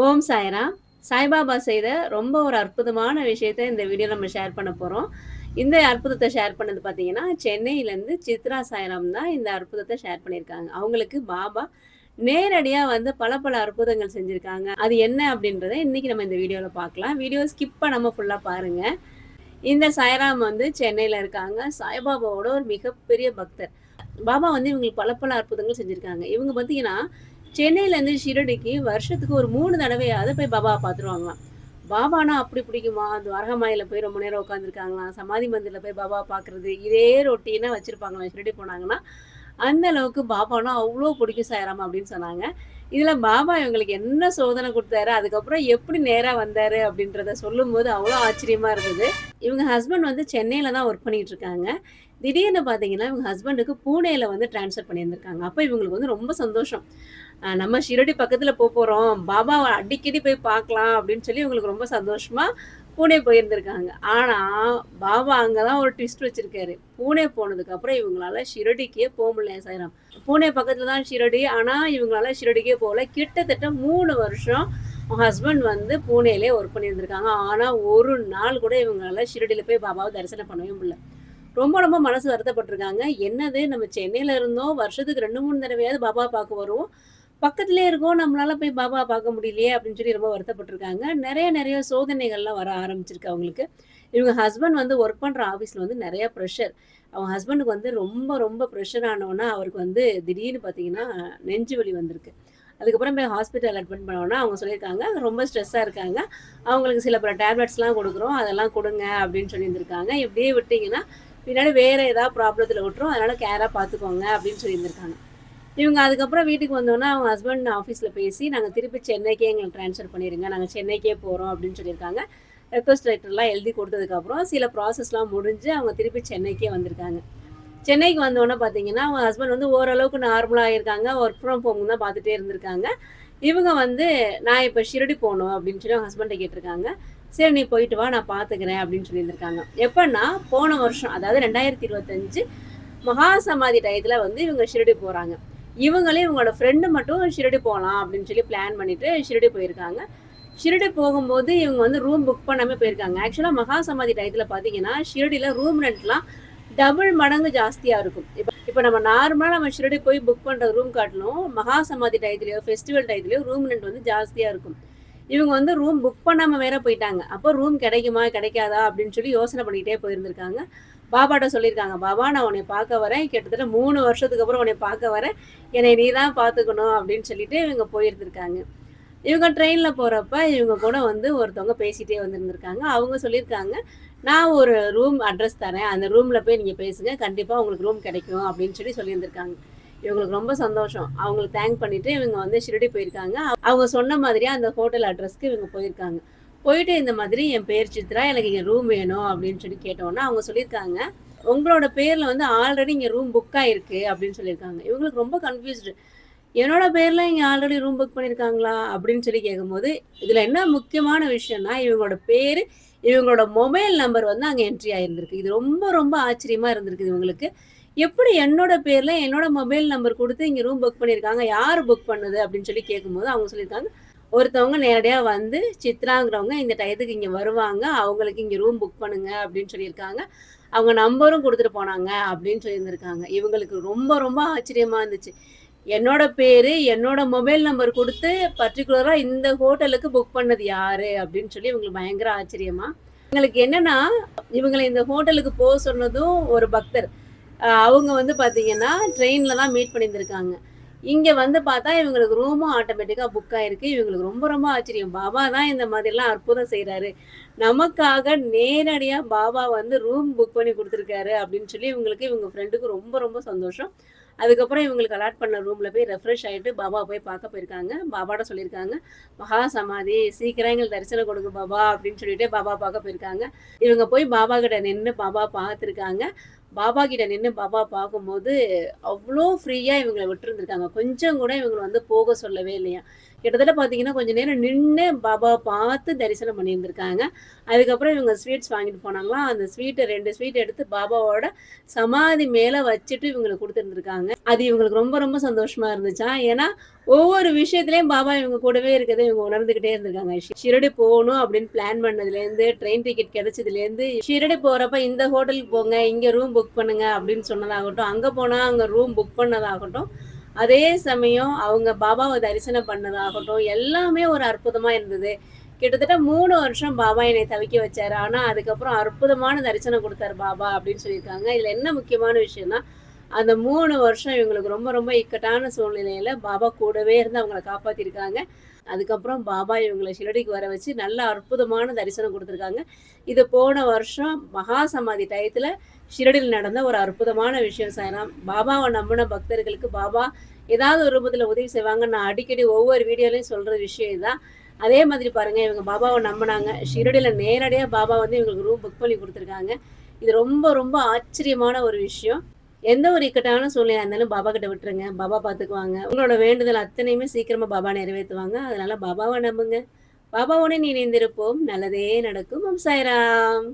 ஓம் சாய்ராம். சாய்பாபா செய்த ரொம்ப ஒரு அற்புதமான விஷயத்த இந்த வீடியோ நம்ம ஷேர் பண்ண போறோம். இந்த அற்புதத்த ஷேர் பண்ணது பார்த்தீங்கன்னா, சென்னையிலேருந்து சித்ரா சாய்ராம் தான் இந்த அற்புதத்த ஷேர் பண்ணியிருக்காங்க. அவங்களுக்கு பாபா நேரடியா வந்து பல பல அற்புதங்கள் செஞ்சிருக்காங்க. அது என்ன அப்படின்றத இன்னைக்கு நம்ம இந்த வீடியோல பார்க்கலாம். வீடியோ ஸ்கிப் பண்ணாம ஃபுல்லா பாருங்க. இந்த சாய்ராம் வந்து சென்னையில இருக்காங்க. சாய்பாபாவோட ஒரு மிகப்பெரிய பக்தர். பாபா வந்து இவங்களுக்கு பல பல அற்புதங்கள் செஞ்சிருக்காங்க. இவங்க பார்த்தீங்கன்னா, சென்னையிலேருந்து ஷிரடிக்கு வருஷத்துக்கு ஒரு 3 தடவையாவது போய் பாபாவ பார்த்துருவாங்களாம். பாபான்னா அப்படி பிடிக்குமா? துவாரகமாயில போய் ரொம்ப நேரம் உட்காந்துருக்காங்களாம். சமாதி மந்திர்ல போய் பாபாவ பார்க்குறது, இதே ரொட்டீனா வச்சிருப்பாங்களாம் ஷிரடி போனாங்கன்னா. அந்த அளவுக்கு பாபான்னா அவ்ளோ பிடிக்கும் சாய்ராம் அப்படின்னு சொன்னாங்க. இதில பாபா இவங்களுக்கு என்ன சோதனை குடுத்தாரு, அதுக்கப்புறம் எப்படி நேரா வந்தாரு அப்படின்றத சொல்லும்போது அவ்ளோ ஆச்சரியமா இருந்தது. இவங்க ஹஸ்பண்ட் வந்து சென்னையில தான் ஒர்க் பண்ணிட்டு இருக்காங்க. திடீர்னு பார்த்தீங்கன்னா, இவங்க ஹஸ்பண்டுக்கு பூனேல வந்து ட்ரான்ஸ்ஃபர் பண்ணியிருந்திருக்காங்க. அப்ப இவங்களுக்கு வந்து ரொம்ப சந்தோஷம். நம்ம ஷிரடி பக்கத்துல போப்போறோம். பாபாவ அடிக்கடி போய் பார்க்கலாம் அப்படின்னு சொல்லி இவங்களுக்கு ரொம்ப சந்தோஷமா பூனே போயிருந்திருக்காங்க. ஆனா, பாபா அங்க தான் ஒரு ட்விஸ்ட் வச்சிருக்காரு. பூனே போனதுக்கப்புறம் இவங்களால ஷிரடிக்கே முடியலையாம் சாய்ராம். பூனே பக்கத்துல தான் ஷிரடி. ஆனா, இவங்களால ஷிரடிக்கே போகல. கிட்டத்தட்ட 3 வருஷம் அவங்க ஹஸ்பண்ட் வந்து பூனேலயே ஒர்க் பண்ணியிருந்திருக்காங்க. ஆனா, ஒரு நாள் கூட இவங்களால ஷிரடில போய் பாபாவ தரிசனம் பண்ணவே முடியல. ரொம்ப ரொம்ப மனசு வருத்தப்பட்டுருக்காங்க. என்னது நம்ம சென்னையில இருந்தோம். வருஷத்துக்கு 2, 3 தடவையாவது பாபாவ பார்க்க வருவோம். பக்கத்திலேயே இருக்கோம். நம்மளால போய் பாபாவ பார்க்க முடியலையே! அப்படின்னு சொல்லி ரொம்ப வருத்தப்பட்டுருக்காங்க. நெறைய நெறைய சோதனைகள்லாம் வர ஆரம்பிச்சிருக்கு அவங்களுக்கு. இவங்க ஹஸ்பண்ட் வந்து ஒர்க் பண்ற ஆஃபீஸ்ல வந்து நெறைய ப்ரெஷர். அவங்க ஹஸ்பண்டுக்கு வந்து ரொம்ப ரொம்ப ப்ரெஷர் ஆனோன, அவருக்கு வந்து திடீர்னு பார்த்தீங்கன்னா, நெஞ்சு வலி வந்திருக்கு. அதுக்கப்புறம் போய் ஹாஸ்பிட்டல் அட்மிட் பண்ணோன, அவங்க சொல்லியிருக்காங்க, ரொம்ப ஸ்ட்ரெஸ்ஸா இருக்காங்க. அவங்களுக்கு சில பல டேப்லெட்ஸ்லாம் குடுக்குறோம். அதெல்லாம் குடுங்க அப்படின்னு சொல்லியிருந்திருக்காங்க. இப்படியே விட்டீங்கன்னா, பின்னாடி வேற ஏதாவது ப்ராப்ளத்தில விட்டுரும். அதனால கேரா பார்த்துக்கோங்க அப்படின்னு சொல்லியிருந்திருக்காங்க. இவங்க அதுக்கப்புறம் வீட்டுக்கு வந்தோனே, அவங்க ஹஸ்பண்ட் ஆஃபீஸ்ல பேசி, நாங்க திருப்பி சென்னைக்கே எங்களுக்கு ட்ரான்ஸ்ஃபர் பண்ணிருங்க. நாங்க சென்னைக்கே போறோம் அப்படின்னு சொல்லியிருக்காங்க. ரெக்வெஸ்ட் லெட்டர்லாம் எழுதி குடுத்ததுக்கப்புறம், சில ப்ராசஸ்லாம் முடிஞ்சு, அவங்க திருப்பி சென்னைக்கே வந்திருக்காங்க. சென்னைக்கு வந்தோனே பார்த்தீங்கன்னா, அவங்க ஹஸ்பண்ட் வந்து ஓரளவுக்கு நார்மலா ஆயிருக்காங்க. ஒர்க் ஃப்ரம் ஹோம் தான் பார்த்துட்டே இருந்திருக்காங்க. இவங்க வந்து, "நான் இப்ப ஷிரடி போணும்" அப்படின்னு சொல்லி அவங்க ஹஸ்பண்ட்ட கேட்டிருக்காங்க. "சரி நீ போயிட்டு வா, நான் பார்த்துக்கிறேன்" அப்படின்னு சொல்லியிருந்திருக்காங்க. எப்பன்னா, போன வருஷம் அதாவது 2025 மகா சமாதி டயத்துல வந்து இவங்க ஷிரடி போறாங்க. இவங்களே இவங்களோட ஃப்ரெண்டு மட்டும் ஷிரடி போலாம் அப்படின்னு சொல்லி பிளான் பண்ணிட்டு ஷிரடி போயிருக்காங்க. ஷிரடி போகும்போது இவங்க வந்து ரூம் புக் பண்ணாம போயிருக்காங்க. ஆக்சுவலா மகா சமாதி டயத்துல பார்த்தீங்கன்னா, ஷிரடில ரூம் ரெண்ட்லாம் டபுள் மடங்கு ஜாஸ்தியா இருக்கும். இப்ப நம்ம நார்மலா நம்ம ஷிரடி போய் புக் பண்ற ரூம் காட்டிலும், மகா சமாதி டயத்துலயோ, ஃபெஸ்டிவல் டயத்துலயோ ரூம் ரெண்ட் வந்து ஜாஸ்தியா இருக்கும். இவங்க வந்து ரூம் புக் பண்ணாம வேற போயிட்டாங்க. அப்போ ரூம் கிடைக்குமா? கிடைக்காதா? அப்படின்னு சொல்லி யோசனை பண்ணிக்கிட்டே போயிருந்திருக்காங்க. பாபாட்ட சொல்லியிருக்காங்க. "பாபா நான் உன்னைய பார்க்க வரேன். கிட்டத்தட்ட 3 வருஷத்துக்கு அப்புறம் உன்னைய பார்க்க வரேன். என்னைய நீ தான் பார்த்துக்கணும்." அப்படின்னு சொல்லிட்டு இவங்க போயிருந்திருக்காங்க. இவங்க ட்ரெயின்ல போறப்ப, இவங்க கூட வந்து ஒருத்தவங்க பேசிட்டே வந்திருந்திருக்காங்க. அவங்க சொல்லியிருக்காங்க, "நான் ஒரு ரூம் அட்ரஸ் தரேன். அந்த ரூம்ல போய் நீங்க பேசுங்க. கண்டிப்பா உங்களுக்கு ரூம் கிடைக்கும்." அப்படின்னு சொல்லி சொல்லியிருந்திருக்காங்க. இவங்களுக்கு ரொம்ப சந்தோஷம். அவங்களுக்கு தேங்க் பண்ணிட்டு இவங்க வந்து ஷிரடி போயிருக்காங்க. அவங்க சொன்ன மாதிரியே அந்த ஹோட்டல் அட்ரஸ்க்கு இவங்க போயிருக்காங்க. போயிட்டு இந்த மாதிரி "என் பேர் சித்ரா. எனக்கு இங்க ரூம் வேணும்." அப்படின்னு சொல்லி கேட்டோனே, அவங்க சொல்லியிருக்காங்க, "உங்களோட பேர்ல வந்து ஆல்ரெடி இங்க ரூம் புக் ஆயிருக்கு." அப்படின்னு சொல்லியிருக்காங்க. இவங்களுக்கு ரொம்ப கன்ஃப்யூஸ்டு. என்னோட பேர்ல இங்க ஆல்ரெடி ரூம் புக் பண்ணியிருக்காங்களா? அப்படின்னு சொல்லி கேட்கும்போது, இதுல என்ன முக்கியமான விஷயம்னா, இவங்களோட பேரு, இவங்களோட மொபைல் நம்பர் வந்து அங்க என்ட்ரி ஆயிருந்திருக்கு. இது ரொம்ப ரொம்ப ஆச்சரியமா இருந்திருக்கு இவங்களுக்கு. எப்படி என்னோட பேர்ல என்னோட மொபைல் நம்பர் குடுத்து இங்க ரூம் புக் பண்ணியிருக்காங்க. யாரு புக் பண்ணது? அப்படின்னு சொல்லி கேட்கும்போது, அவங்க சொல்லியிருக்காங்க, ஒருத்தவங்க நேரடியா வந்து சித்ராங்கிறவங்க இந்த டயத்துக்கு இங்க வருவாங்க. அவங்களுக்கு இங்க ரூம் புக் பண்ணுங்க அப்படின்னு சொல்லியிருக்காங்க. அவங்க நம்பரும் குடுத்துட்டு போனாங்க அப்படின்னு சொல்லியிருந்திருக்காங்க. இவங்களுக்கு ரொம்ப ரொம்ப ஆச்சரியமா இருந்துச்சு. என்னோட பேரு, என்னோட மொபைல் நம்பர் குடுத்து பர்ட்டிகுலரா இந்த ஹோட்டலுக்கு புக் பண்ணது யாரு? அப்படின்னு சொல்லி இவங்களுக்கு பயங்கர ஆச்சரியமா. எங்களுக்கு என்னன்னா, இவங்கள இந்த ஹோட்டலுக்கு சொன்னதும் ஒரு பக்தர். அவங்க வந்து பார்த்தீங்கன்னா, ட்ரெயின்ல தான் மீட் பண்ணியிருந்திருக்காங்க. இங்க வந்து பார்த்தா, இவங்களுக்கு ரூமும் ஆட்டோமேட்டிக்கா புக் ஆயிருக்கு. இவங்களுக்கு ரொம்ப ரொம்ப ஆச்சரியம். பாபா தான் இந்த மாதிரிலாம் அற்புதம் செய்றாரு. நமக்காக நேரடியா பாபா வந்து ரூம் புக் பண்ணி குடுத்துருக்காரு அப்படின்னு சொல்லி இவங்களுக்கு இவங்க ஃப்ரெண்டுக்கு ரொம்ப ரொம்ப சந்தோஷம். அதுக்கப்புறம் இவங்களுக்கு அலாட் பண்ண ரூம்ல போய் ரெஃப்ரெஷ் ஆயிட்டு பாபாவ போய் பார்க்க போயிருக்காங்க. பாபாட்ட சொல்லியிருக்காங்க, "மகா சமாதி சீக்கிரம் எங்களுக்கு தரிசனம் கொடுங்க பாபா" அப்படின்னு சொல்லிட்டு பாபா பார்க்க போயிருக்காங்க. இவங்க போய் பாபா கிட்ட நின்னு பாபா பார்த்துருக்காங்க. பாபா கிட்ட நின்னு பாபா பார்க்கும்போது, அவ்ளோ ஃப்ரீயா இவங்கள விட்டுருந்துருக்காங்க. கொஞ்சம் கூட இவங்கள வந்து போக சொல்லவே இல்லையாம். கிட்டத்தட்ட பார்த்தீங்கன்னா, கொஞ்ச நேரம் நின்னு பாபாவ பார்த்து தரிசனம் பண்ணியிருந்திருக்காங்க. அதுக்கப்புறம் இவங்க ஸ்வீட்ஸ் வாங்கிட்டு போனாங்களாம். அந்த ஸ்வீட்ட 2 ஸ்வீட் எடுத்து பாபாவோட சமாதி மேல வச்சுட்டு இவங்களுக்கு குடுத்துருந்துருக்காங்க. அது இவங்களுக்கு ரொம்ப ரொம்ப சந்தோஷமா இருந்துச்சாம். ஏன்னா, ஒவ்வொரு விஷயத்திலயும் பாபா இவங்க கூடவே இருக்கத இவங்க உணர்ந்துகிட்டே இருந்திருக்காங்க. ஷிரடி போணும் அப்படின்னு பிளான் பண்ணதுலேருந்து, ட்ரெயின் டிக்கெட் கிடைச்சதுலேருந்து, ஷிரடி போறப்ப இந்த ஹோட்டலுக்கு போங்க, இங்க ரூம் புக் பண்ணுங்க அப்படின்னு சொன்னதாகட்டும், அங்க போனா அங்க ரூம் புக் பண்ணதாகட்டும், அதே சமயம் அவங்க பாபாவ தரிசனம் பண்ணதாகட்டும், எல்லாமே ஒரு அற்புதமா இருந்தது. கிட்டத்தட்ட 3 வருஷம் பாபா என்னை தவிக்க வச்சாரு. ஆனா, அதுக்கப்புறம் அற்புதமான தரிசனம் குடுத்தாரு பாபா அப்படின்னு சொல்லியிருக்காங்க. இதுல என்ன முக்கியமான விஷயம்னா, அந்த 3 வருஷம் இவங்களுக்கு ரொம்ப ரொம்ப இக்கட்டான சூழ்நிலையில பாபா கூடவே இருந்து அவங்கள காப்பாத்தியிருக்காங்க. அதுக்கப்புறம் பாபா இவங்கள ஷிரடிக்கு வர வச்சு நல்ல அற்புதமான தரிசனம் குடுத்துருக்காங்க. இது போன வருஷம் மகா சமாதி டயத்துல ஷிரடில நடந்த ஒரு அற்புதமான விஷயம் சாய்ராம். பாபாவ நம்புன பக்தர்களுக்கு பாபா ஏதாவது ஒரு ரூபத்துல உதவி செய்வாங்க. நான் அடிக்கடி ஒவ்வொரு வீடியோலயும் சொல்ற விஷயம் இதான். அதே மாதிரி பாருங்க, இவங்க பாபாவ நம்புனாங்க. ஷிரடில நேரடியா பாபா வந்து இவங்களுக்கு ரூம் புக் பண்ணி குடுத்துருக்காங்க. இது ரொம்ப ரொம்ப ஆச்சரியமான ஒரு விஷயம். எந்த ஒரு இக்கட்டான சூழ்நிலையா இருந்தாலும் பாபா கிட்ட விட்டுருங்க. பாபா பார்த்துக்குவாங்க. உங்களோட வேண்டுதல் அத்தனையுமே சீக்கிரமா பாபா நிறைவேத்துவாங்க. அதனால பாபாவ நம்புங்க. பாபாவுடன் இணைந்திருப்போம். நல்லதே நடக்கும். ஓம் சாய்ராம்.